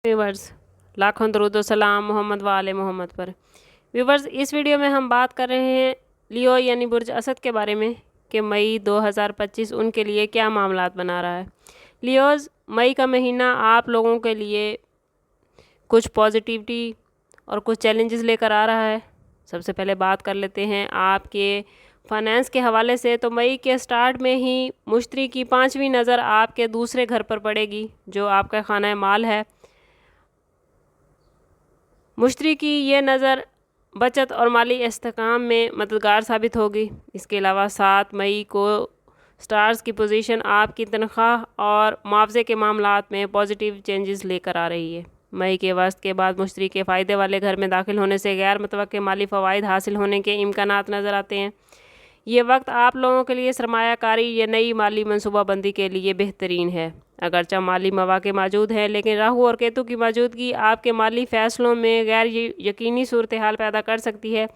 Viewers, लाखों दरूद व सलाम मोहम्मद व आले मोहम्मद पर। व्यूवर्स, इस वीडियो में हम बात कर रहे हैं लियो यानी बुर्ज असद के बारे में कि मई 2025 उनके लिए क्या मामलात बना रहा है। लियोज़, मई का महीना आप लोगों के लिए कुछ पॉजिटिविटी और कुछ चैलेंजेस लेकर आ रहा है। सबसे पहले बात कर लेते हैं आपके फाइनेंस के हवाले से। तो मई के स्टार्ट में ही मुश्तरी की 5वीं नज़र आपके दूसरे घर पर पड़ेगी जो आपका खाना माल है। मुश्तरी की ये नज़र बचत और माली इस्तेहकाम में मददगार साबित होगी। इसके अलावा 7 मई को स्टार्स की पोजीशन आपकी तनख्वाह और मुआवजे के मामलात में पॉजिटिव चेंजेस लेकर आ रही है। मई के वस्त के बाद मुश्तरी के फ़ायदे वाले घर में दाखिल होने से गैर मुतवक्के माली फ़वाइद हासिल होने के इम्कानात नज़र आते हैं। ये वक्त आप लोगों के लिए सरमायाकारी या नई माली मनसूबाबंदी के लिए बेहतरीन है। अगरचा माली मौक़े मौजूद हैं, लेकिन राहु और केतु की मौजूदगी आपके माली फ़ैसलों में गैर यकीनी सूरत हाल पैदा कर सकती है।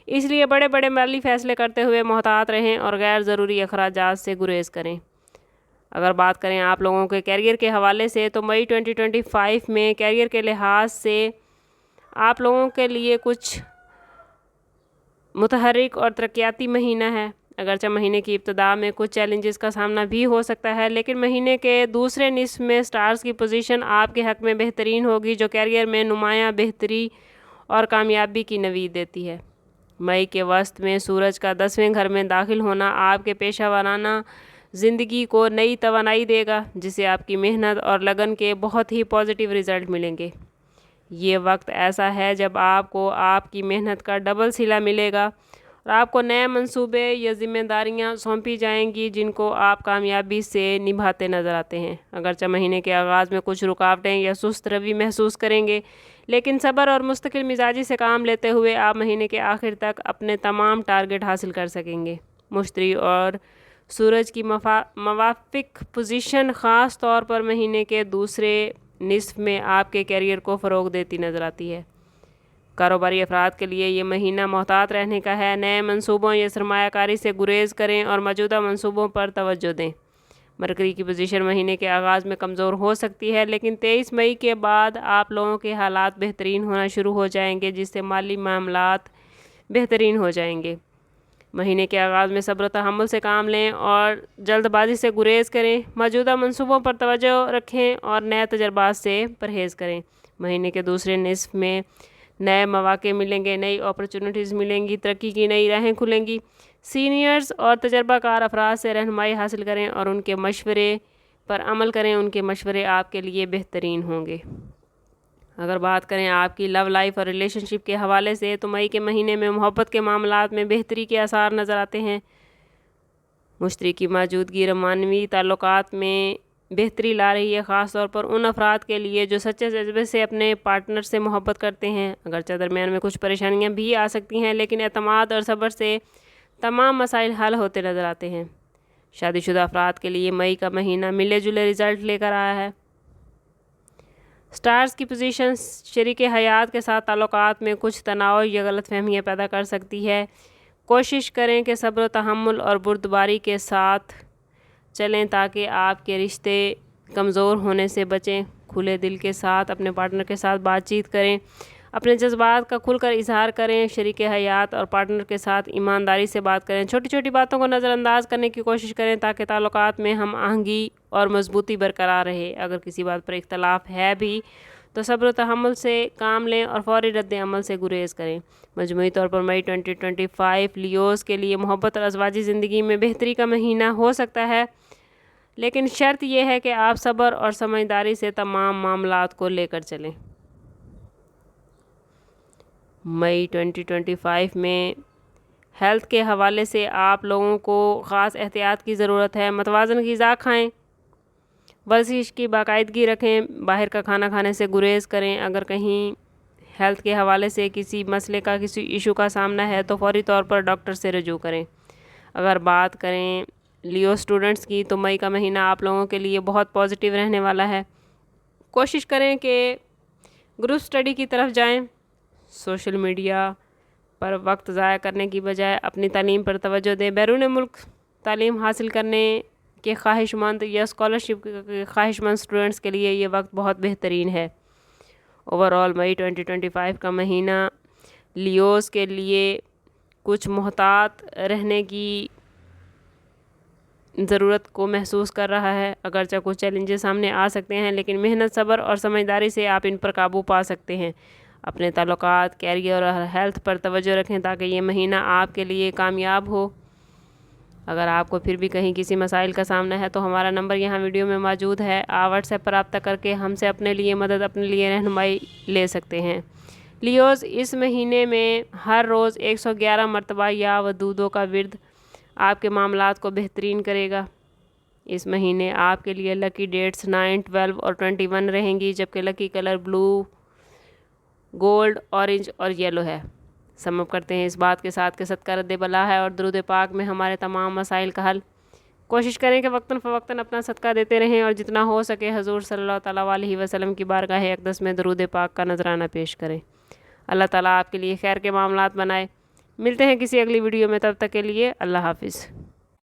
इसलिए बड़े बड़े माली फ़ैसले करते हुए मोहतात रहें और गैर ज़रूरी अखराजात से गुरेज करें। अगर बात करें आप लोगों के कैरियर के हवाले से, तो मई 2025 में कैरियर के लिहाज से आप लोगों के लिए कुछ मुतहर्रिक और तरक्याती महीना है। अगरचे महीने की इब्तिदा में कुछ चैलेंजेस का सामना भी हो सकता है, लेकिन महीने के दूसरे निस्फ में स्टार्स की पोजीशन आपके हक़ में बेहतरीन होगी जो कैरियर में नुमायाँ बेहतरी और कामयाबी की नवीद देती है। मई के वस्त में सूरज का 10वें घर में दाखिल होना आपके पेशा वाराना ज़िंदगी को नई तवानाई देगा, जिससे आपकी मेहनत और लगन के बहुत ही पॉजिटिव रिज़ल्ट मिलेंगे। ये वक्त ऐसा है जब आपको आपकी मेहनत का डबल सिला मिलेगा और आपको नए मंसूबे या ज़िम्मेदारियां सौंपी जाएंगी जिनको आप कामयाबी से निभाते नज़र आते हैं। अगरचे महीने के आगाज़ में कुछ रुकावटें या सुस्त रवि महसूस करेंगे, लेकिन सब्र और मुस्तकिल मिजाजी से काम लेते हुए आप महीने के आखिर तक अपने तमाम टारगेट हासिल कर सकेंगे। मुश्तरी और सूरज की मवाफिक पोजीशन ख़ास तौर पर महीने के दूसरे निस्फ में आपके कैरियर को फ़रोग़ देती नज़र आती है। कारोबारी अफराद के लिए ये महीना मोहतात रहने का है। नए मंसूबों या सरमायाकारी से गुरेज करें और मौजूदा मंसूबों पर तवज्जो दें। मरकरी की पोजीशन महीने के आगाज़ में कमज़ोर हो सकती है, लेकिन 23 मई के बाद आप लोगों के हालात बेहतरीन होना शुरू हो जाएंगे, जिससे माली मामलात बेहतरीन हो जाएंगे। महीने के आगाज़ में सब्र तहम्मुल से काम लें और जल्दबाजी से गुरेज करें। मौजूदा मंसूबों पर तवज्जो रखें और नए तजर्बात से परहेज़ करें। महीने के दूसरे निस्फ में नए मौक़े मिलेंगे, नई अपॉर्चुनिटीज़ मिलेंगी, तरक्की की नई राहें खुलेंगी। सीनियर्स और तजर्बाकार अफराद से रहनुमाई हासिल करें और उनके मशवरे पर अमल करें। उनके मशवरे आपके लिए बेहतरीन होंगे। अगर बात करें आपकी लव लाइफ और रिलेशनशिप के हवाले से, तो मई के महीने में मोहब्बत के मामलात में बेहतरी के आसार नज़र आते हैं। मुश्तरी की मौजूदगी रोमानवी ताल्लुकात में बेहतरी ला रही है, ख़ास तौर पर उन अफराद के लिए जो सच्चे जज्बे से अपने पार्टनर से मोहब्बत करते हैं। अगरचे दरमियान में कुछ परेशानियां भी आ सकती हैं, लेकिन एतमाद और सब्र से तमाम मसाइल हल होते नज़र आते हैं। शादीशुदा अफराद के लिए मई का महीना मिले जुले रिज़ल्ट लेकर आया है। स्टार्स की पोजीशन शरीके हयात के साथ ताल्लुकात में कुछ तनाव या गलतफहमियाँ पैदा कर सकती है। कोशिश करें कि सब्र तहम्मुल और बुर्दबारी के साथ चलें ताकि आपके रिश्ते कमज़ोर होने से बचें। खुले दिल के साथ अपने पार्टनर के साथ बातचीत करें, अपने जज्बात का खुलकर इजहार करें। शरीके हयात और पार्टनर के साथ ईमानदारी से बात करें। छोटी छोटी बातों को नज़रअंदाज करने की कोशिश करें ताकि ताल्लुकात में हम आहंगी और मजबूती बरकरार रहे। अगर किसी बात पर इख्तलाफ है भी तो सब्र तहम्मुल से काम लें और फौरी रद्द अमल से गुरेज करें। मजमूई तौर पर मई 2025 लियोज़ के लिए मोहब्बत और अज़वाजी ज़िंदगी में बेहतरी का महीना हो सकता है, लेकिन शर्त यह है कि आप सब्र और समझदारी से तमाम मामलात को लेकर चलें। मई 2025 में हेल्थ के हवाले से आप लोगों को ख़ास एहतियात की ज़रूरत है। मतवाज़न ग़िज़ा खाएं, वर्जिश की बाकायदगी रखें, बाहर का खाना खाने से गुरेज करें। अगर कहीं हेल्थ के हवाले से किसी मसले का, किसी इशू का सामना है तो फौरी तौर पर डॉक्टर से रजू करें। अगर बात करें लियो स्टूडेंट्स की, तो मई का महीना आप लोगों के लिए बहुत पॉजिटिव रहने वाला है। कोशिश करें कि ग्रुप स्टडी की तरफ जाएं। सोशल मीडिया पर वक्त ज़ाया करने की बजाय अपनी तालीम पर तवज्जो दें। बैरून मुल्क तालीम हासिल करने के ख्वाहिशमंद या स्कॉलरशिप के ख्वाहिशमंद स्टूडेंट्स के लिए ये वक्त बहुत बेहतरीन है। اوور آل مئی 2025 کا مہینہ لیوز کے لیے کچھ محتاط رہنے کی ضرورت کو محسوس کر رہا ہے۔ اگرچہ کچھ چیلنجز سامنے آ سکتے ہیں، لیکن محنت، صبر اور سمجھداری سے آپ ان پر قابو پا سکتے ہیں۔ اپنے تعلقات، کیریئر اور ہیلتھ پر توجہ رکھیں تاکہ یہ مہینہ آپ کے لیے کامیاب ہو۔ اگر آپ کو پھر بھی کہیں کسی مسائل کا سامنا ہے تو ہمارا نمبر یہاں ویڈیو میں موجود ہے۔ آپ واٹس ایپ پر رابطہ کر کے ہم سے اپنے لیے مدد، اپنے لیے رہنمائی لے سکتے ہیں۔ لیوز، اس مہینے میں ہر روز 111 مرتبہ یا ودودوں کا ورد آپ کے معاملات کو بہترین کرے گا۔ اس مہینے آپ کے لیے لکی ڈیٹس 9، 12 اور 21 رہیں گی، جبکہ لکی کلر بلو، گولڈ، اورنج اور یلو ہے۔ سم اپ کرتے ہیں اس بات کے ساتھ کہ صدقہ رد بلا ہے اور درود پاک میں ہمارے تمام مسائل کا حل۔ کوشش کریں کہ وقتاً فوقتاً اپنا صدقہ دیتے رہیں اور جتنا ہو سکے حضور صلی اللہ تعالیٰ علیہ وسلم کی بارگاہ اقدس میں درود پاک کا نذرانہ پیش کریں۔ اللہ تعالیٰ آپ کے لیے خیر کے معاملات بنائے۔ ملتے ہیں کسی اگلی ویڈیو میں، تب تک کے لیے اللہ حافظ۔